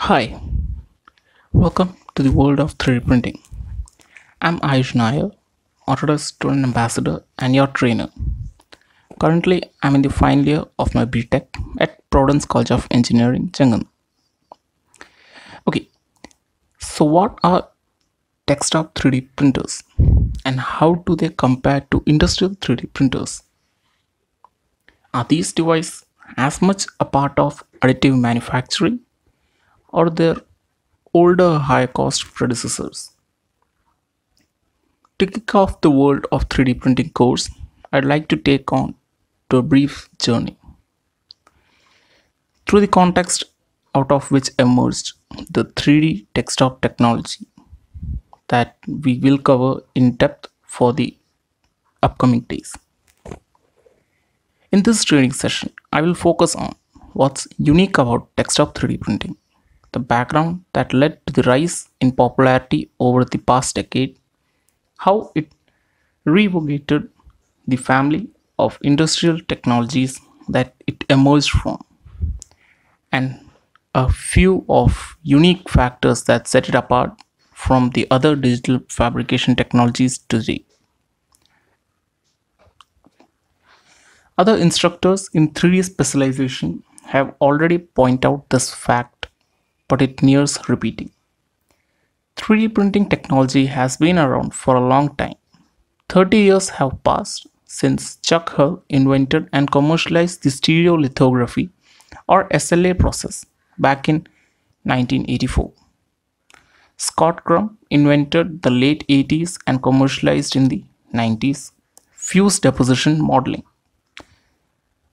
Hi, welcome to the world of 3D printing. I'm Ayush Nair, Autodesk Student Ambassador and your trainer. Currently, I'm in the final year of my BTech at Providence College of Engineering, Chennai. Okay, so what are desktop 3D printers and how do they compare to industrial 3D printers? Are these devices as much a part of additive manufacturing or their older high-cost predecessors? To kick off the world of 3D printing course, I'd like to take on to a brief journey through the context out of which emerged the 3D desktop technology that we will cover in depth for the upcoming days. In this training session, I will focus on what's unique about desktop 3D printing, the background that led to the rise in popularity over the past decade, how it revocated the family of industrial technologies that it emerged from, and a few of unique factors that set it apart from the other digital fabrication technologies today. Other instructors in 3D specialization have already pointed out this fact, but it nears repeating. 3D printing technology has been around for a long time. 30 years have passed since Chuck Hull invented and commercialized the stereolithography or SLA process back in 1984. Scott Crumb invented the late 80s and commercialized in the 90s fused deposition modeling.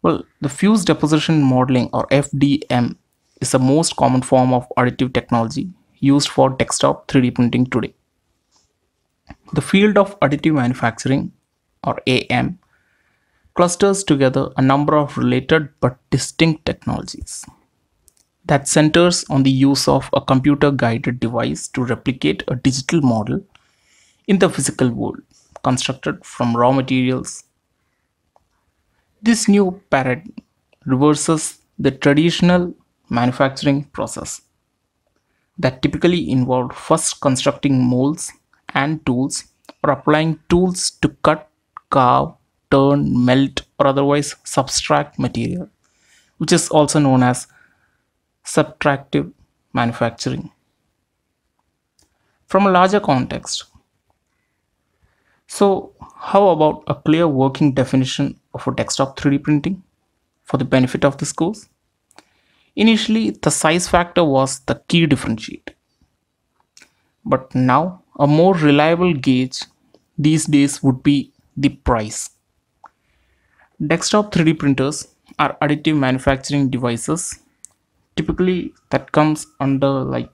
Well, the fused deposition modeling or FDM is the most common form of additive technology used for desktop 3D printing today. The field of additive manufacturing or AM clusters together a number of related but distinct technologies that centers on the use of a computer-guided device to replicate a digital model in the physical world constructed from raw materials. This new paradigm reverses the traditional manufacturing process that typically involved first constructing molds and tools or applying tools to cut, carve, turn, melt, or otherwise subtract material, which is also known as subtractive manufacturing. From a larger context, so how about a clear working definition of a desktop 3D printing for the benefit of this course? Initially, the size factor was the key differentiator, but now a more reliable gauge these days would be the price. Desktop 3D printers are additive manufacturing devices typically that comes under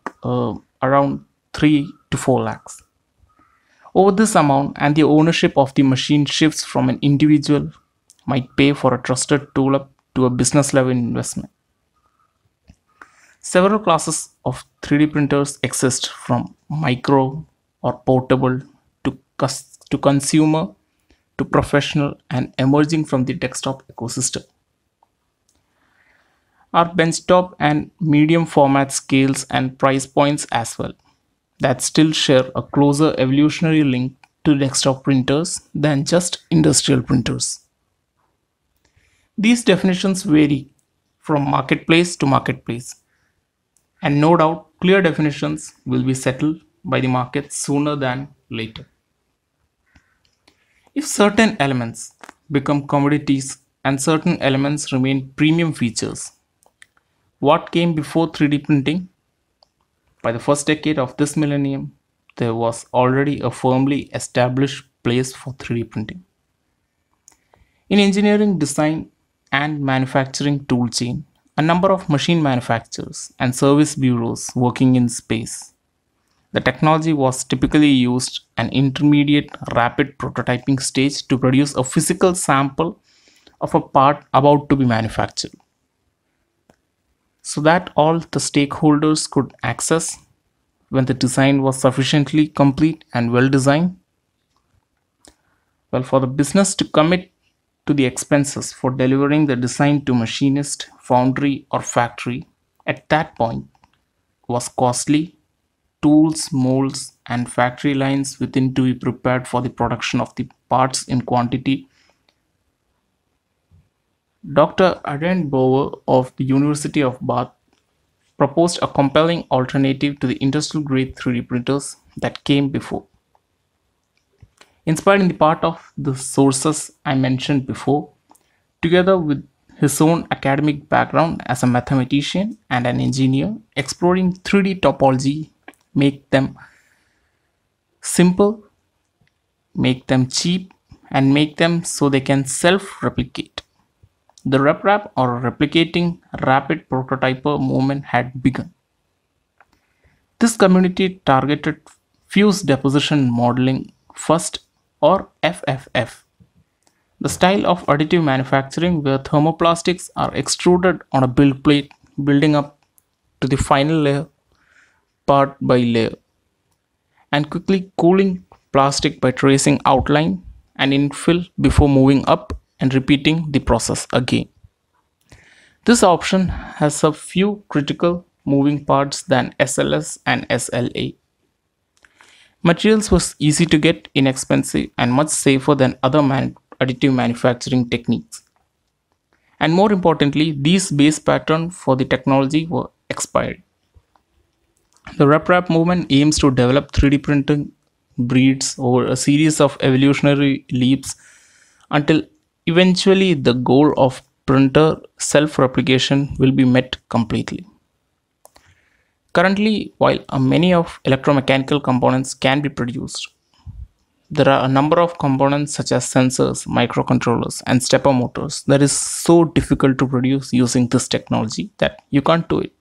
around 3 to 4 lakhs. Over this amount and the ownership of the machine shifts from an individual might pay for a trusted tool up to a business level investment. Several classes of 3D printers exist from micro or portable to consumer to professional and emerging from the desktop ecosystem. Are benchtop and medium format scales and price points as well that still share a closer evolutionary link to desktop printers than just industrial printers. These definitions vary from marketplace to marketplace, and no doubt clear definitions will be settled by the market sooner than later. If certain elements become commodities and certain elements remain premium features, what came before 3D printing? By the first decade of this millennium, there was already a firmly established place for 3D printing. In engineering, design, and manufacturing tool chain, a number of machine manufacturers and service bureaus working in space. The technology was typically used an intermediate rapid prototyping stage to produce a physical sample of a part about to be manufactured, so that all the stakeholders could access when the design was sufficiently complete and well designed. Well, for the business to commit to the expenses for delivering the design to machinist, foundry, or factory, at that point, was costly. Tools, molds, and factory lines within to be prepared for the production of the parts in quantity. Dr. Adrian Bower of the University of Bath proposed a compelling alternative to the industrial grade 3D printers that came before. Inspired in the part of the sources I mentioned before, together with his own academic background as a mathematician and an engineer, exploring 3D topology, make them simple, make them cheap, and make them so they can self-replicate. The RepRap or replicating rapid prototyper movement had begun. This community targeted fused deposition modeling first or FFF, the style of additive manufacturing where thermoplastics are extruded on a build plate, building up to the final layer part by layer, and quickly cooling plastic by tracing outline and infill before moving up and repeating the process again. This option has a few critical moving parts than SLS and SLA. Materials was easy to get, inexpensive, and much safer than other additive manufacturing techniques. And more importantly, these base patterns for the technology were expired. The RepRap movement aims to develop 3D printing breeds over a series of evolutionary leaps until eventually the goal of printer self-replication will be met completely. Currently, while many of electromechanical components can be produced, there are a number of components such as sensors, microcontrollers, and stepper motors that is so difficult to produce using this technology that you can't do it.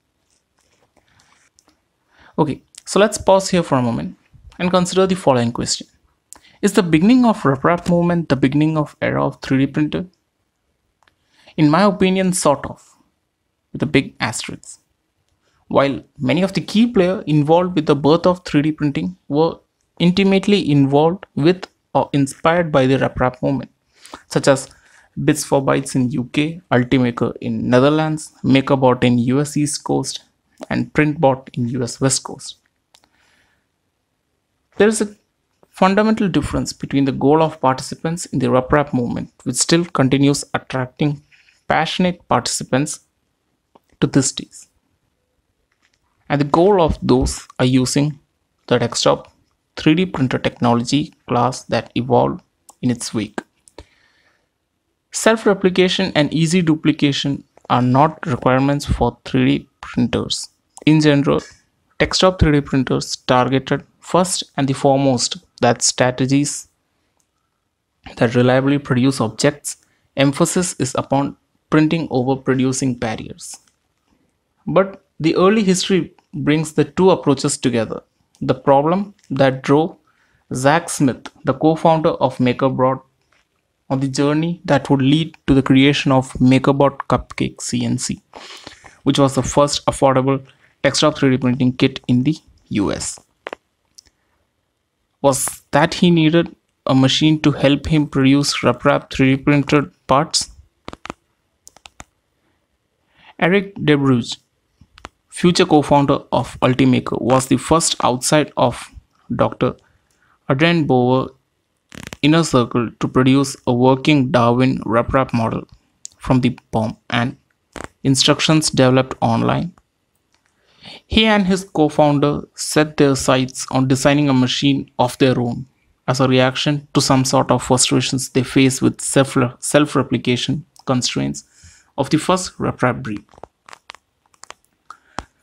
Okay, so let's pause here for a moment and consider the following question. Is the beginning of RepRap movement the beginning of era of 3D printer? In my opinion, sort of, with a big asterisk. While many of the key players involved with the birth of 3D printing were intimately involved with or inspired by the RepRap movement, such as Bits for Bytes in UK, Ultimaker in Netherlands, MakerBot in US East Coast, and PrintBot in US West Coast. There is a fundamental difference between the goal of participants in the RepRap movement, which still continues attracting passionate participants to this day, and the goal of those are using the desktop 3D printer technology class that evolved in its wake. Self-replication and easy duplication are not requirements for 3D printers. In general, desktop 3D printers targeted first and the foremost that strategies that reliably produce objects. Emphasis is upon printing over producing barriers. But the early history brings the two approaches together. The problem that drove Zach Smith, the co-founder of MakerBot, on the journey that would lead to the creation of MakerBot CUPCAKE CNC, which was the first affordable desktop 3D printing kit in the US, was that he needed a machine to help him produce RepRap 3D printed parts. Eric DeBruge, future co-founder of Ultimaker, was the first outside of Dr. Adrian Bower inner circle to produce a working Darwin RepRap model from the BOM and instructions developed online. He and his co-founder set their sights on designing a machine of their own as a reaction to some sort of frustrations they face with self-replication constraints of the first RepRap breed.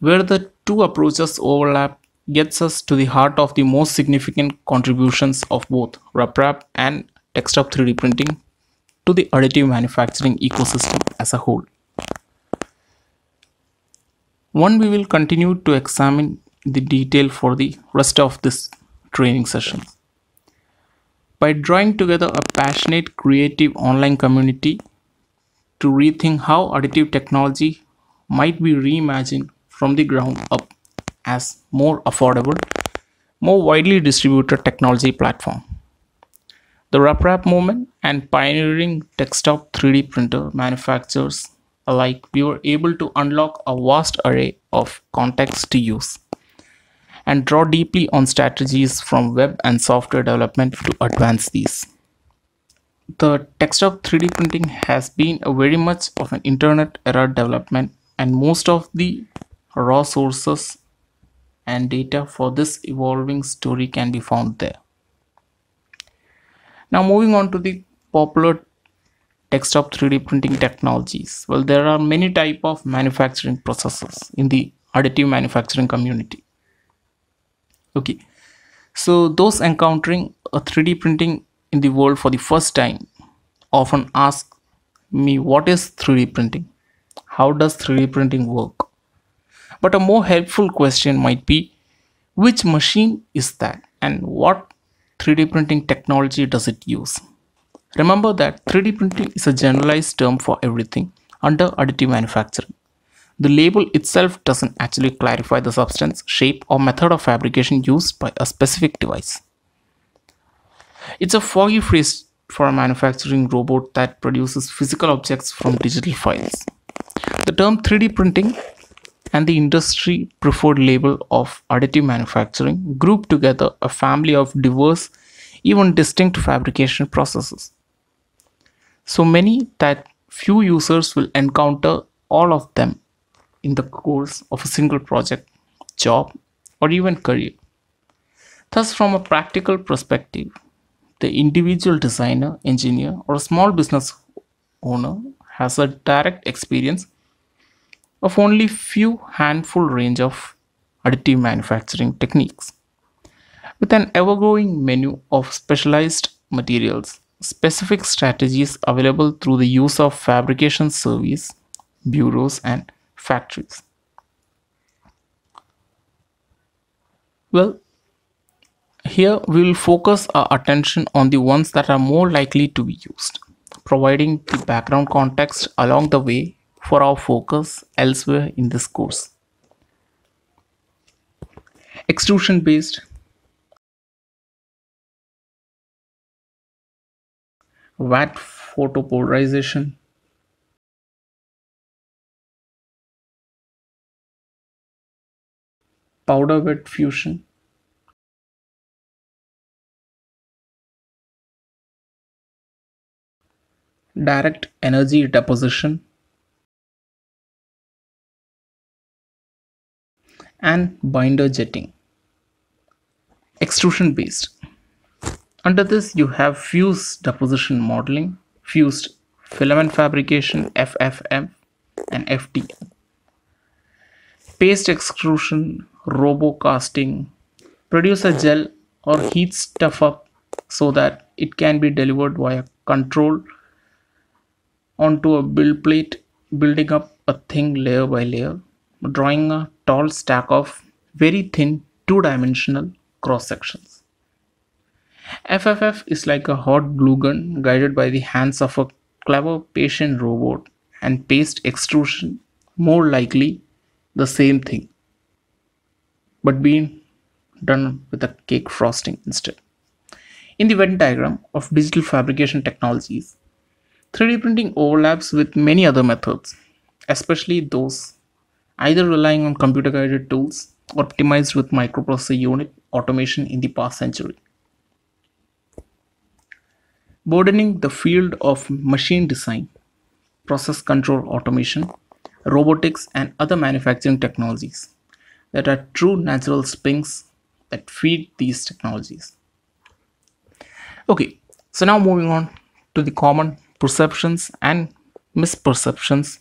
Where the two approaches overlap gets us to the heart of the most significant contributions of both RepRap and desktop 3D printing to the additive manufacturing ecosystem as a whole. One we will continue to examine the detail for the rest of this training session. By drawing together a passionate, creative online community to rethink how additive technology might be reimagined from the ground up as more affordable, more widely distributed technology platform. The RepRap movement and pioneering desktop 3D printer manufacturers like we were able to unlock a vast array of contexts to use and draw deeply on strategies from web and software development to advance these. The desktop 3D printing has been a very much of an internet era development, and most of the raw sources and data for this evolving story can be found there. Now moving on to the popular desktop 3D printing technologies. Well, there are many type of manufacturing processes in the additive manufacturing community. Okay, so those encountering a 3D printing in the world for the first time often ask me, what is 3D printing? How does 3D printing work? But a more helpful question might be, which machine is that and what 3D printing technology does it use? Remember that 3D printing is a generalized term for everything under additive manufacturing. The label itself doesn't actually clarify the substance, shape, or method of fabrication used by a specific device. It's a foggy phrase for a manufacturing robot that produces physical objects from digital files. The term 3D printing and the industry preferred label of additive manufacturing group together a family of diverse, even distinct fabrication processes. So many that few users will encounter all of them in the course of a single project, job, or even career. Thus, from a practical perspective, the individual designer, engineer, or a small business owner has a direct experience of only few handful range of additive manufacturing techniques. With an ever-growing menu of specialized materials, specific strategies available through the use of fabrication service, bureaus, and factories. Well, here we will focus our attention on the ones that are more likely to be used, providing the background context along the way for our focus elsewhere in this course. Extrusion based, wet photopolarization, powder wet fusion, direct energy deposition, and binder jetting. Extrusion based. Under this, you have fused deposition modeling, fused filament fabrication FFM and FTM, paste extrusion, robo casting, produce a gel or heat stuff up so that it can be delivered via control onto a build plate, building up a thing layer by layer, drawing a tall stack of very thin two-dimensional cross sections. FFF is like a hot glue gun guided by the hands of a clever patient robot, and paste extrusion more likely the same thing but being done with a cake frosting instead. In the Venn diagram of digital fabrication technologies, 3D printing overlaps with many other methods, especially those either relying on computer guided tools or optimized with microprocessor unit automation in the past century. Broadening the field of machine design, process control automation, robotics, and other manufacturing technologies that are true natural springs that feed these technologies. Okay, so now moving on to the common perceptions and misperceptions.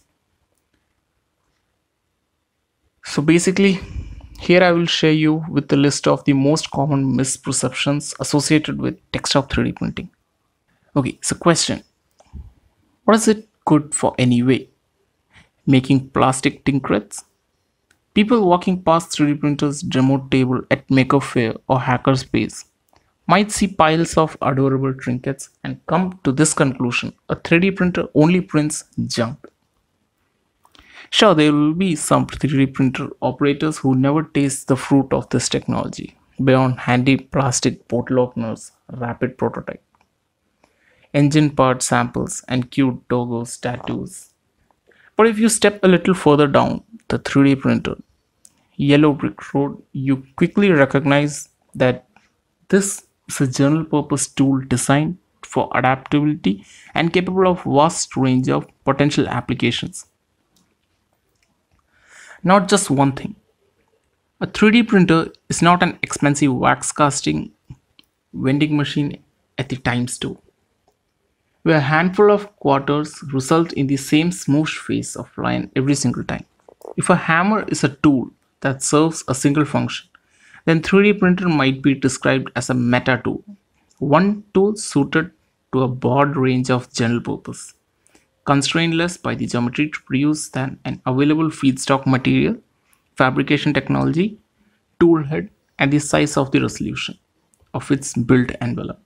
So basically, here I will share you with the list of the most common misperceptions associated with desktop 3D printing. Okay, so question: what is it good for anyway? Making plastic tinkerets? People walking past 3D printers demo table at Maker Fair or Hackerspace might see piles of adorable trinkets and come to this conclusion: a 3D printer only prints junk. Sure, there will be some 3D printer operators who never taste the fruit of this technology beyond handy plastic bottle openers, rapid prototype, engine part samples, and cute logos, tattoos. But if you step a little further down the 3D printer, yellow brick road, you quickly recognize that this is a general purpose tool designed for adaptability and capable of vast range of potential applications. Not just one thing. A 3D printer is not an expensive wax casting vending machine at the time store, where a handful of quarters result in the same smooth face of line every single time. If a hammer is a tool that serves a single function, then 3D printer might be described as a meta tool, one tool suited to a broad range of general purpose, constrained less by the geometry to produce than an available feedstock material, fabrication technology, tool head, and the size of the resolution of its build envelope.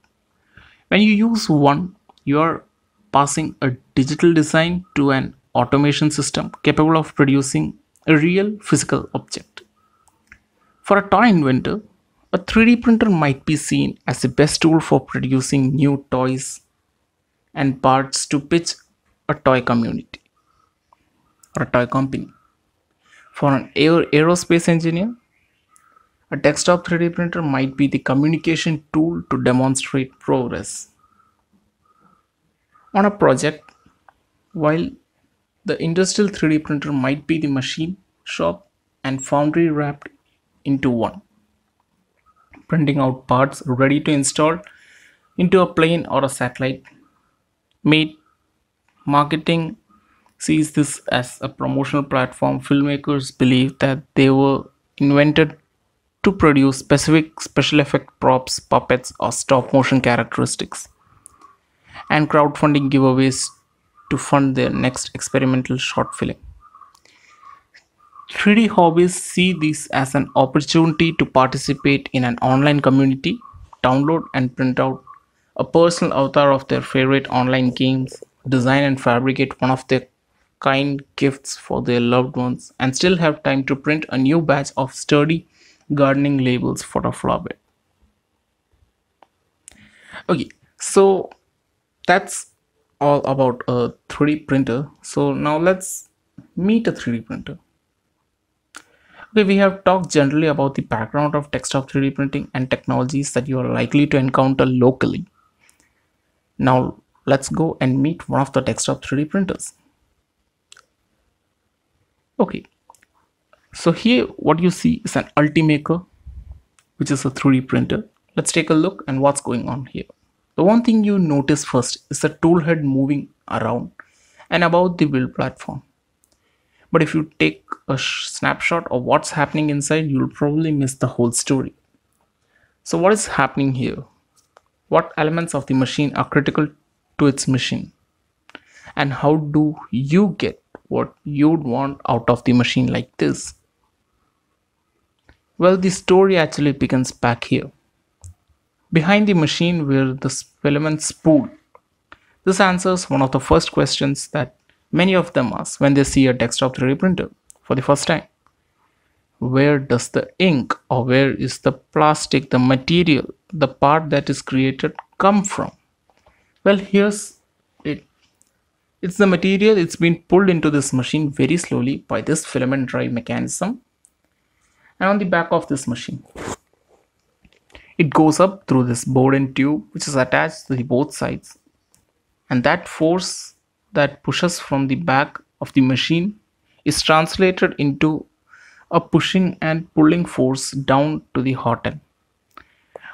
When you use one, you are passing a digital design to an automation system capable of producing a real physical object. For a toy inventor, a 3D printer might be seen as the best tool for producing new toys and parts to pitch a toy community or a toy company. For an aerospace engineer, a desktop 3D printer might be the communication tool to demonstrate progress on a project, while the industrial 3D printer might be the machine shop and foundry wrapped into one, printing out parts ready to install into a plane or a satellite. Made marketing sees this as a promotional platform. Filmmakers believe that they were invented to produce specific special effect props, puppets, or stop motion characteristics, and crowdfunding giveaways to fund their next experimental short film. 3D hobbyists see this as an opportunity to participate in an online community, download and print out a personal avatar of their favorite online games, design and fabricate one of their kind gifts for their loved ones, and still have time to print a new batch of sturdy gardening labels for a flower bed. Okay, so that's all about a 3D printer. So now let's meet a 3D printer. Okay, we have talked generally about the background of desktop 3D printing and technologies that you are likely to encounter locally. Now let's go and meet one of the desktop 3D printers. Okay, so here what you see is an Ultimaker, which is a 3D printer. Let's take a look and what's going on here. The one thing you notice first is the tool head moving around and about the build platform. But if you take a snapshot of what's happening inside, you'll probably miss the whole story. So what is happening here? What elements of the machine are critical to its mission? And how do you get what you'd want out of the machine like this? Well, the story actually begins back here, behind the machine where the filaments spool. This answers one of the first questions that many of them ask when they see a desktop 3D printer for the first time. Where does the ink, or where is the plastic, the material, the part that is created come from? Well, here's it. It's the material. It's been pulled into this machine very slowly by this filament drive mechanism, and on the back of this machine it goes up through this board and tube which is attached to the both sides, and that force that pushes from the back of the machine is translated into a pushing and pulling force down to the hot end.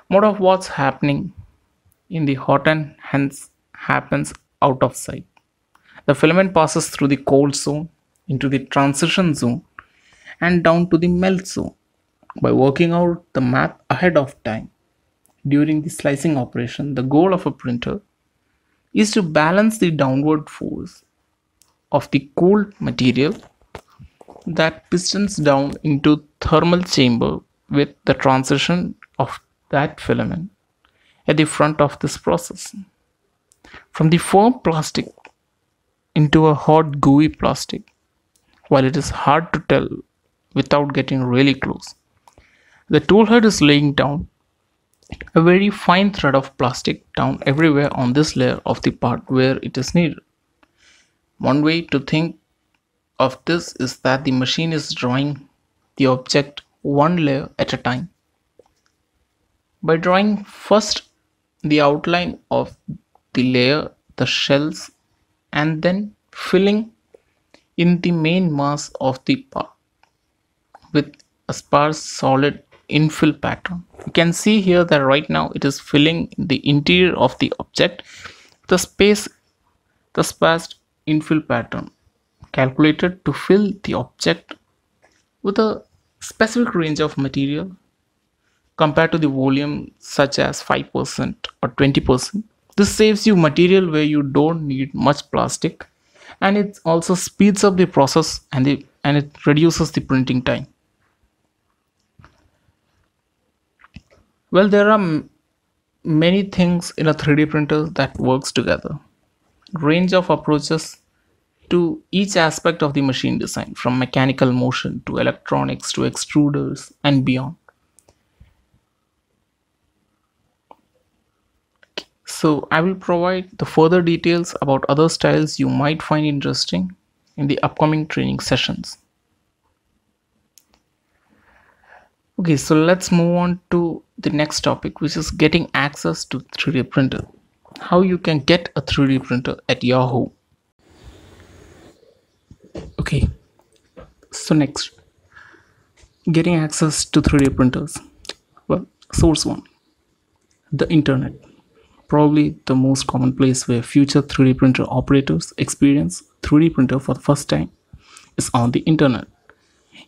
More of what's happening in the hot end hence happens out of sight. The filament passes through the cold zone into the transition zone and down to the melt zone. By working out the math ahead of time during the slicing operation, the goal of a printer is to balance the downward force of the cooled material that pistons down into thermal chamber with the transition of that filament at the front of this process, from the firm plastic into a hot gooey plastic. While it is hard to tell without getting really close, the tool head is laying down a very fine thread of plastic down everywhere on this layer of the part where it is needed. One way to think of this is that the machine is drawing the object one layer at a time. By drawing first the outline of the layer, the shells, and then filling in the main mass of the part with a sparse solid infill pattern. You can see here that right now it is filling the interior of the object. The sparse infill pattern calculated to fill the object with a specific range of material compared to the volume such as 5% or 20%. This saves you material where you don't need much plastic, and it also speeds up the process and it reduces the printing time. Well, there are many things in a 3D printer that works together. Range of approaches to each aspect of the machine design, from mechanical motion to electronics to extruders and beyond. So I will provide the further details about other styles you might find interesting in the upcoming training sessions. Okay, so let's move on to the next topic, which is getting access to 3D printer. How you can get a 3D printer at your home. Okay, so next, getting access to 3D printers. Well, source one, the internet. Probably the most common place where future 3D printer operators experience 3D printer for the first time is on the internet.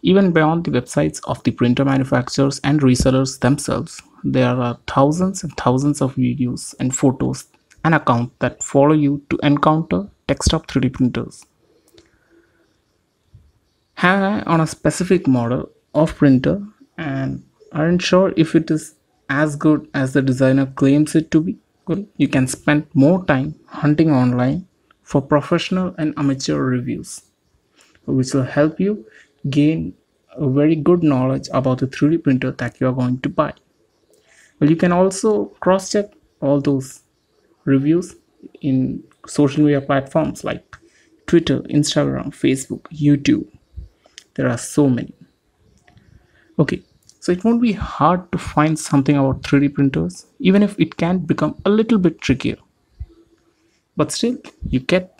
Even beyond the websites of the printer manufacturers and resellers themselves, there are thousands and thousands of videos and photos and accounts that follow you to encounter desktop 3D printers. Have an eye on a specific model of printer and aren't sure if it is as good as the designer claims it to be? Well, you can spend more time hunting online for professional and amateur reviews, which will help you gain a very good knowledge about the 3D printer that you are going to buy. Well, you can also cross-check all those reviews in social media platforms like Twitter, Instagram, Facebook, YouTube. There are so many. Okay, so it won't be hard to find something about 3D printers, even if it can become a little bit trickier. But still, you get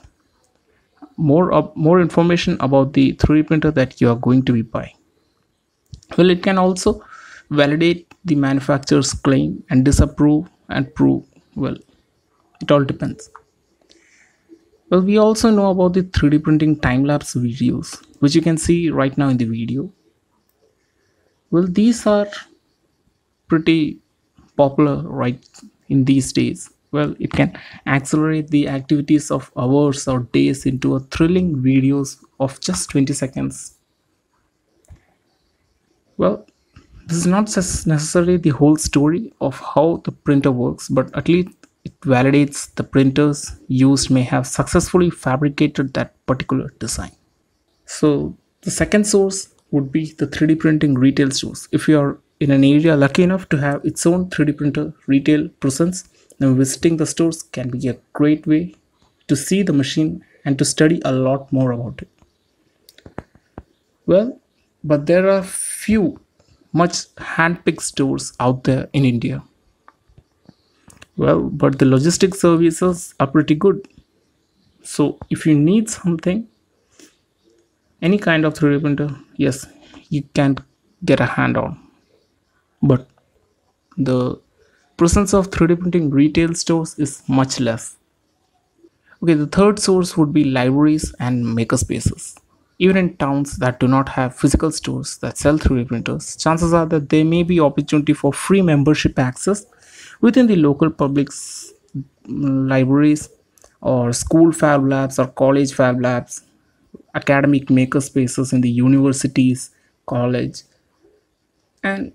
more information about the 3D printer that you are going to be buying. Well, it can also validate the manufacturer's claim and disapprove and prove. Well, it all depends. Well, we also know about the 3D printing time-lapse videos, which you can see right now in the video. Well, these are pretty popular right in these days. Well, it can accelerate the activities of hours or days into a thrilling videos of just 20 seconds. Well, this is not just necessarily the whole story of how the printer works, but at least it validates the printers used may have successfully fabricated that particular design. So the second source would be the 3D printing retail stores. If you are in an area lucky enough to have its own 3D printer retail presence, then visiting the stores can be a great way to see the machine and to study a lot more about it. Well, but there are few much hand-picked stores out there in India. Well, but the logistics services are pretty good. So if you need something, any kind of 3D printer, yes, you can get a hand on. But the presence of 3D printing retail stores is much less. Okay, the third source would be libraries and makerspaces. Even in towns that do not have physical stores that sell 3D printers, chances are that there may be opportunity for free membership access within the local public's libraries or school fab labs or college fab labs, academic makerspaces in the universities, college, and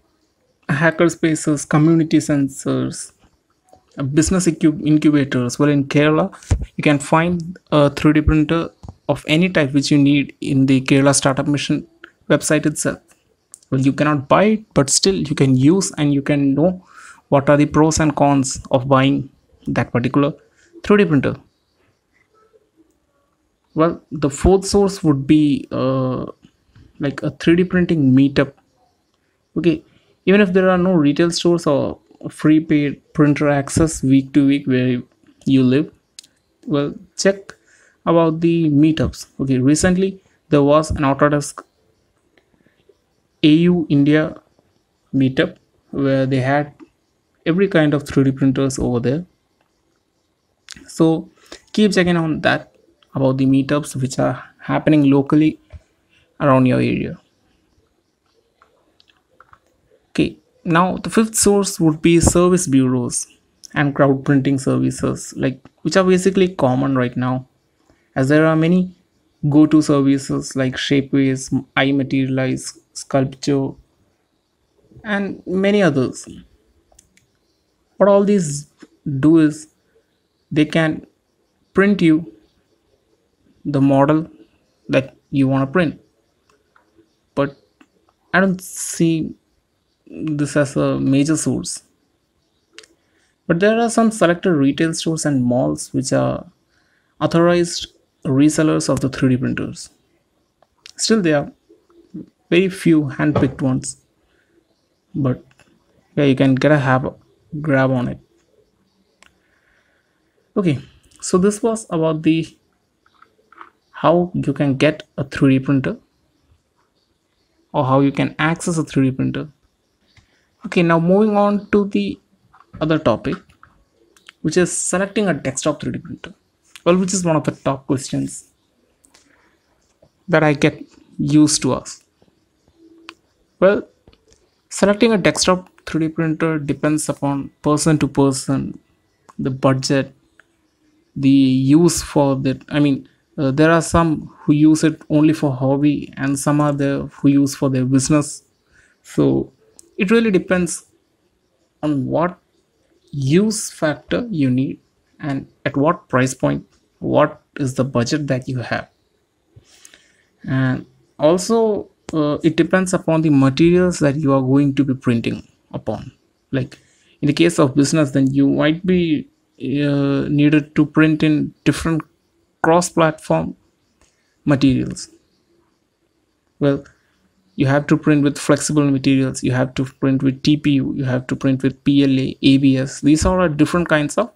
hacker spaces, community sensors, business incubators. Well, in Kerala, you can find a 3D printer of any type which you need in the Kerala Startup Mission website itself. Well, you cannot buy it, but still you can use and you can know what are the pros and cons of buying that particular 3D printer. Well, the fourth source would be like a 3D printing meetup. Okay, even if there are no retail stores or free paid printer access week to week where you live, well, check about the meetups. Okay, recently there was an Autodesk AU India meetup where they had every kind of 3D printers over there. So keep checking on that about the meetups which are happening locally around your area. Okay, now the fifth source would be service bureaus and crowd printing services, like which are basically common right now, as there are many go-to services like Shapeways, iMaterialize, Sculpture, and many others. What all these do is they can print you the model that you want to print, but I don't see this as a major source. But there are some selected retail stores and malls which are authorized resellers of the 3D printers. Still, there are very few hand-picked ones, but yeah, you can get a grab on it. Okay, so this was about the how you can get a 3D printer or how you can access a 3D printer. Okay, now moving on to the other topic, which is selecting a desktop 3D printer. Well, which is one of the top questions that I get used to ask. Well, selecting a desktop 3D printer depends upon person to person, the budget, the use for that. I mean, there are some who use it only for hobby, and some are there who use for their business. So it really depends on what use factor you need and at what price point, what is the budget that you have. And also it depends upon the materials that you are going to be printing upon. Like in the case of business, then you might be needed to print in different cross platform materials. Well, you have to print with flexible materials, you have to print with TPU, you have to print with PLA, ABS. These are different kinds of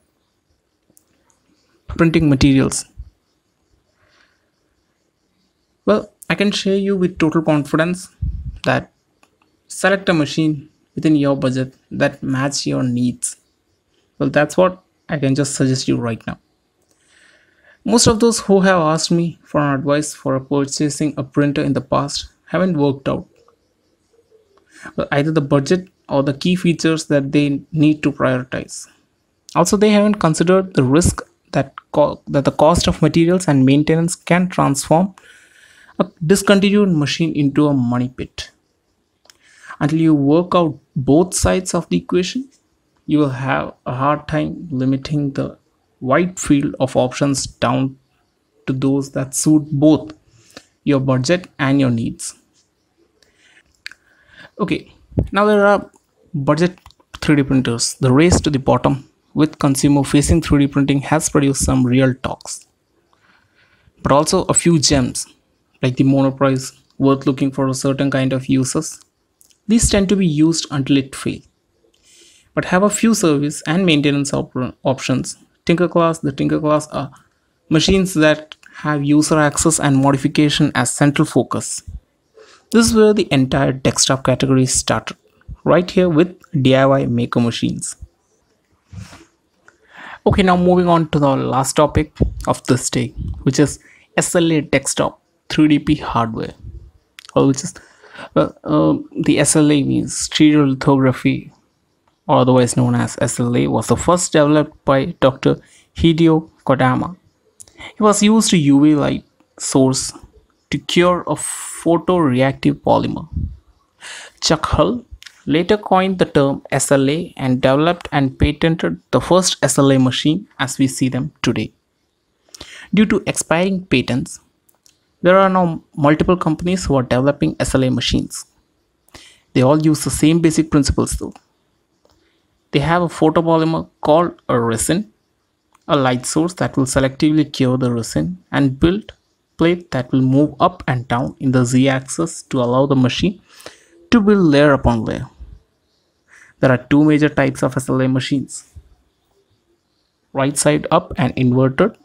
printing materials. Well, I can share you with total confidence that select a machine within your budget that match your needs. Well, that's what I can just suggest you right now. Most of those who have asked me for an advice for purchasing a printer in the past haven't worked out. Well, either the budget or the key features that they need to prioritize. Also, they haven't considered the risk that the cost of materials and maintenance can transform a discontinued machine into a money pit. Until you work out both sides of the equation, you will have a hard time limiting the wide field of options down to those that suit both your budget and your needs. Okay, now there are budget 3D printers. The race to the bottom with consumer facing 3D printing has produced some real talks, but also a few gems like the monoprice worth looking for a certain kind of users. These tend to be used until it fails, but have a few service and maintenance options. The Tinker class are machines that have user access and modification as central focus. This is where the entire desktop category started, right here with DIY maker machines. Okay, now moving on to the last topic of this day, which is SLA Desktop 3DP hardware, or which is the SLA means stereolithography, or otherwise known as SLA, was the first developed by Dr. Hideo Kodama. It was used to UV light source to cure a photoreactive polymer. Chuck Hull later coined the term SLA and developed and patented the first SLA machine as we see them today. Due to expiring patents, there are now multiple companies who are developing SLA machines. They all use the same basic principles though. They have a photopolymer called a resin, a light source that will selectively cure the resin, and build plate that will move up and down in the z-axis to allow the machine to build layer upon layer. There are two major types of SLA machines: right side up and inverted.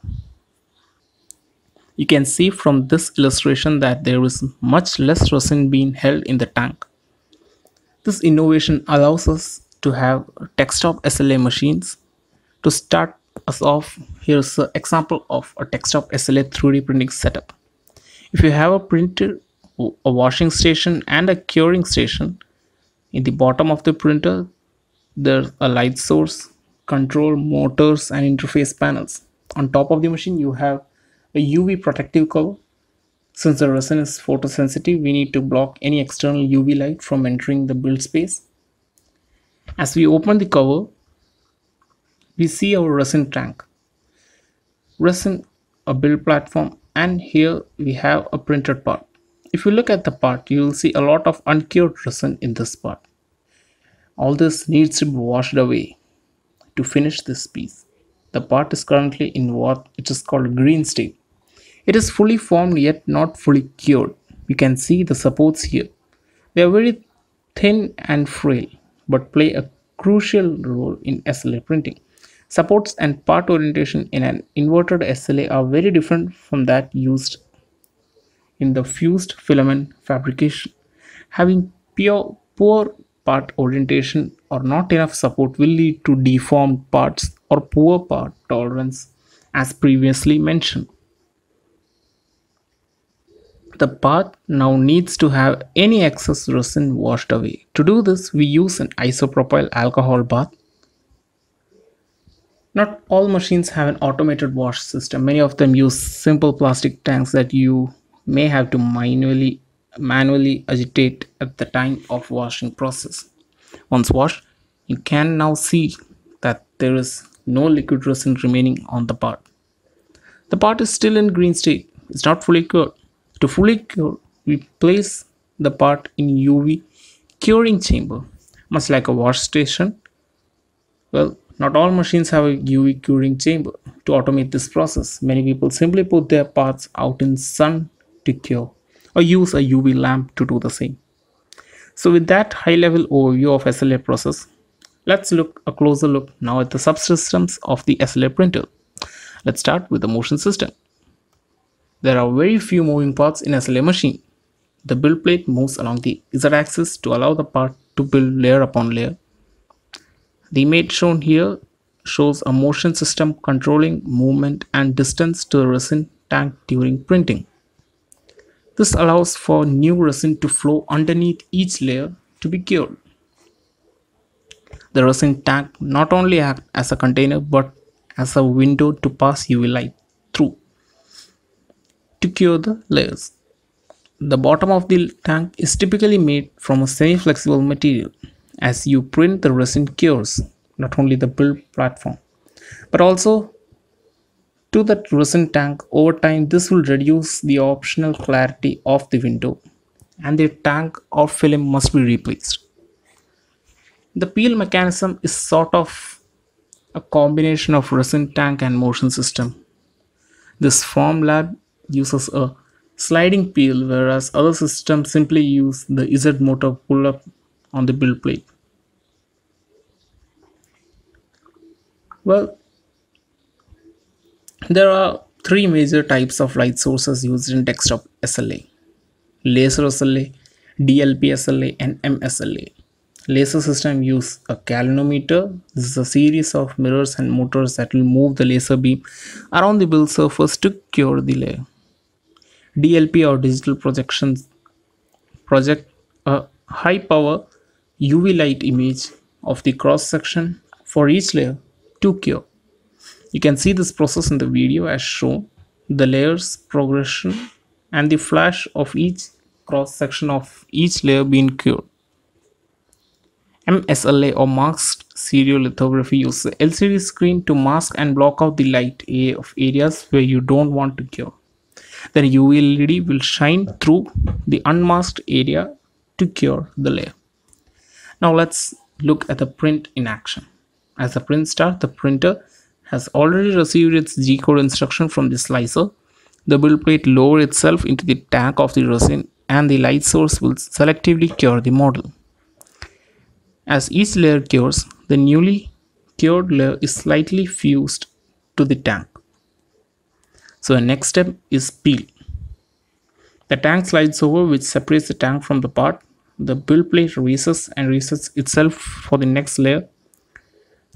You can see from this illustration that there is much less resin being held in the tank. This innovation allows us to have desktop SLA machines. To start us off, here's an example of a desktop SLA 3D printing setup. If you have a printer, a washing station and a curing station, in the bottom of the printer there's a light source, control, motors and interface panels. On top of the machine you have a UV protective cover. Since the resin is photosensitive, we need to block any external UV light from entering the build space. As we open the cover, we see our resin tank, resin, a build platform, and here we have a printed part. If you look at the part, you will see a lot of uncured resin in this part. All this needs to be washed away to finish this piece. The part is currently in what it is called green state. It is fully formed yet not fully cured. You can see the supports here. They are very thin and frail, but play a crucial role in SLA printing. Supports and part orientation in an inverted SLA are very different from that used in the fused filament fabrication. Having poor part orientation or not enough support will lead to deformed parts or poor part tolerance, as previously mentioned. The part now needs to have any excess resin washed away. To do this, we use an isopropyl alcohol bath. Not all machines have an automated wash system. Many of them use simple plastic tanks that you may have to manually agitate at the time of washing process. Once washed, you can now see that there is no liquid resin remaining on the part. The part is still in green state. It's not fully cured. To fully cure, we place the part in UV curing chamber, much like a wash station. Well, not all machines have a UV curing chamber. To automate this process, many people simply put their parts out in sun to cure, or use a UV lamp to do the same. So with that high level overview of SLA process, let's look a closer look now at the subsystems of the SLA printer. Let's start with the motion system. There are very few moving parts in SLA machine. The build plate moves along the Z-axis to allow the part to build layer upon layer. The image shown here shows a motion system controlling movement and distance to the resin tank during printing. This allows for new resin to flow underneath each layer to be cured. The resin tank not only acts as a container but as a window to pass UV light through to cure the layers. The bottom of the tank is typically made from a semi-flexible material. As you print, the resin cures not only the build platform but also to the resin tank. Over time, this will reduce the optional clarity of the window and the tank or film must be replaced. The peel mechanism is sort of a combination of resin tank and motion system. This form lab uses a sliding peel, whereas other systems simply use the Z motor pull up on the build plate. Well, there are three major types of light sources used in desktop SLA: laser SLA, DLP SLA and MSLA. Laser system use a galvanometer. This is a series of mirrors and motors that will move the laser beam around the build surface to cure the layer. DLP or digital projections project a high power UV light image of the cross section for each layer to cure. You can see this process in the video as shown, the layers progression and the flash of each cross section of each layer being cured. MSLA or masked stereolithography uses the LCD screen to mask and block out the light of areas where you don't want to cure. Then UV LED will shine through the unmasked area to cure the layer. Now let's look at the print in action. As the print starts, the printer has already received its G-code instruction from the slicer. The build plate lowers itself into the tank of the resin and the light source will selectively cure the model. As each layer cures, the newly cured layer is slightly fused to the tank. So the next step is peel. The tank slides over, which separates the tank from the part. The build plate resets and resets itself for the next layer.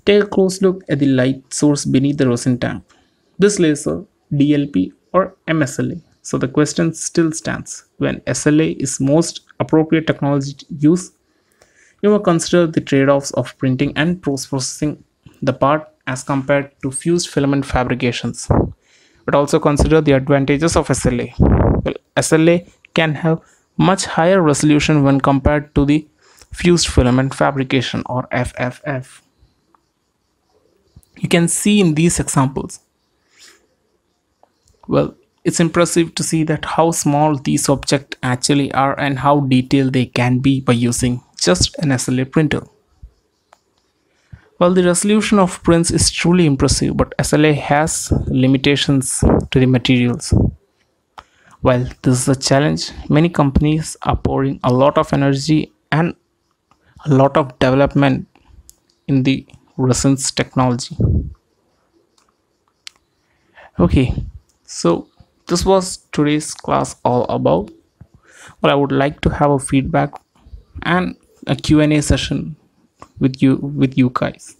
Take a close look at the light source beneath the resin tank. This laser, DLP or MSLA. So the question still stands. When SLA is most appropriate technology to use, you must consider the trade-offs of printing and post-processing the part as compared to fused filament fabrications. But also consider the advantages of SLA. Well, SLA can have much higher resolution when compared to the fused filament fabrication or FFF. You can see in these examples. Well, it's impressive to see that how small these objects actually are and how detailed they can be by using just an SLA printer. Well, the resolution of prints is truly impressive, but SLA has limitations to the materials. While this is a challenge, many companies are pouring a lot of energy and a lot of development in the resins technology. Okay, so this was today's class all about. Well, I would like to have a feedback and a Q&A session with you guys.